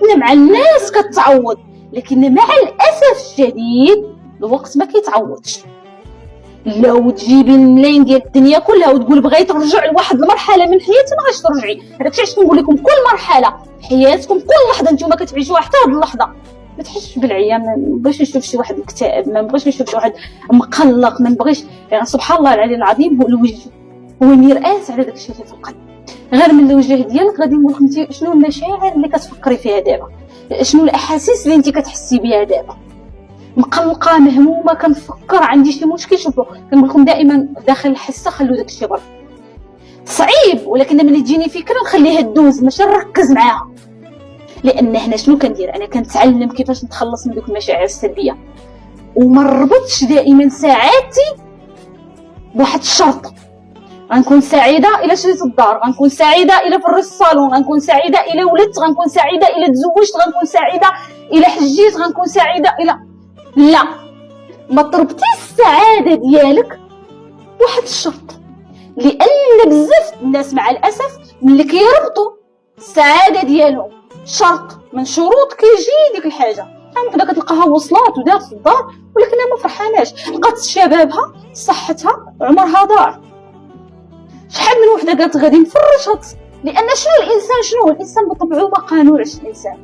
كتعاوننا مع الناس كتعوض، لكن مع الاسف الشديد الوقت ما كيتعوضش. لو تجيبي الملايين ديال الدنيا كلها وتقول بغيتي ترجع لواحد المرحله من حياتي ما غاديش ترجعي. هذاك علاش كنقول لكم كل مرحله في حياتكم، كل لحظه نتوما كتعيشوها حتى هاد اللحظه ما تحسش بالعيا، ما نبغيش نشوف شي واحد مكتئب، ما نبغيش نشوف شي واحد مقلق، ما نبغيش يعني سبحان الله العلي العظيم. هو الوجه هو مرآة على داكشي اللي في القلب. غير من الوجه ديالك غادي نقول لك انت شنو المشاعر اللي كتفكري فيها دابا، شنو الاحاسيس اللي انت كتحسي بها دابا. مقلقه مهمومه كنفكر عندي شي مشكل، شوفوا كنقول لكم دائما داخل الحصه خلوا داكشي برا. صعيب، ولكن ملي تجيني فكره نخليها تدوز ماشي نركز معاها، لان هنا شنو كندير انا كنتعلم كيفاش نتخلص من دوك المشاعر السلبيه، وما نربطش دائما سعادتي بواحد الشرط. غنكون سعيده الا شريت الدار، غنكون سعيده الا فرشت الصالون، غنكون سعيده الا ولدت، غنكون سعيده الا تزوجت، غنكون سعيده الا حجيت، غنكون سعيده الا لا. ما تربطيش السعاده ديالك بواحد الشرط، لان بزاف الناس مع الاسف ملي كيربطوا السعاده ديالهم شرط من شروط كيجي ديك الحاجه. وحده كتلقاها وصلات ودارت في الدار ولكنها ما فرحاناش، لقات شبابها صحتها عمرها ضاع. شحال من وحده قالت غادي نفرش لان شنو الانسان، شنو الانسان بطبعه ما قانونش، الانسان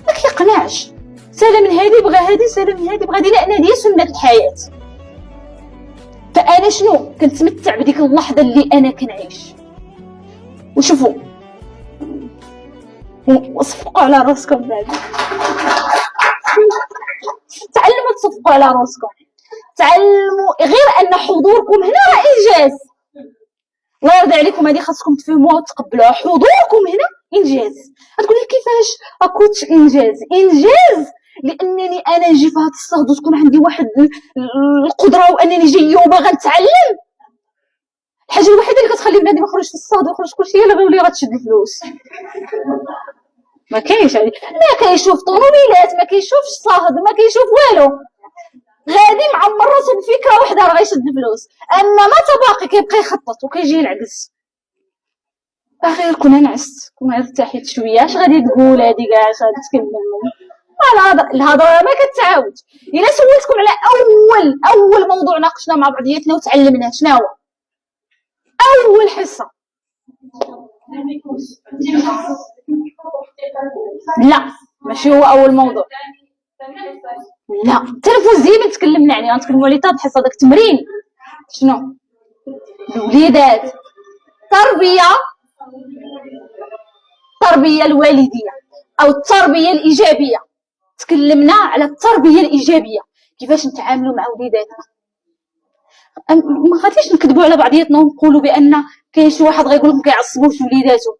ما كيقنعش، سالا من هذه بغى هذه، سالا من هذه بغى هذه، لان هذه سنه الحياه. فانا شنو كنتمتع بديك اللحظه اللي انا كنعيش. وشوفوا وصفقوا على راسكم بعد، تعلموا تصفقوا على راسكم، تعلموا غير ان حضوركم هنا راه انجاز. الله يرضي عليكم، هذه خاصكم تفهموها وتقبلوها. حضوركم هنا انجاز. غتقول لي كيفاش اكوتش انجاز؟ انجاز لانني انا نجي في هذا الصهد وتكون عندي واحد القدره وانني جايه وباغا نتعلم. الحاجه الوحيده اللي كتخلي بنادم يخرج في الصهد ويخرج كلشي هي اللي غتشد الفلوس. ما كاينش يعني، ما كيشوف طوموبيلات، ما كيشوفش صهد، ما كيشوف والو، غادي معمر راسو بفكره وحده راه غيشد الفلوس. اما ما تباقي كيبقى يخطط وكيجي العجز. غير كون نعست كون ارتحيت شويه، اش غادي تقول هادي كاع، اش غادي تكلم؟ الهضره ما كتعاودش. الا سولتكم على اول موضوع ناقشنا مع بعضياتنا وتعلمناه شنو هو؟ اول حصه لا ماشي هو اول موضوع، لا التنفس ديما تكلمنا عليه، غنتكلموا عليه حتى الحصه داك التمرين. شنو الوليدات؟ التربيه الوالديه او التربيه الايجابيه. تكلمنا على التربيه الايجابيه، كيفاش نتعاملوا مع وليداتنا. ما غاديش نكذبوا على بعضياتنا ونقولوا بان كاين شي واحد غيقول لكم كيعصبوا في وليداتو.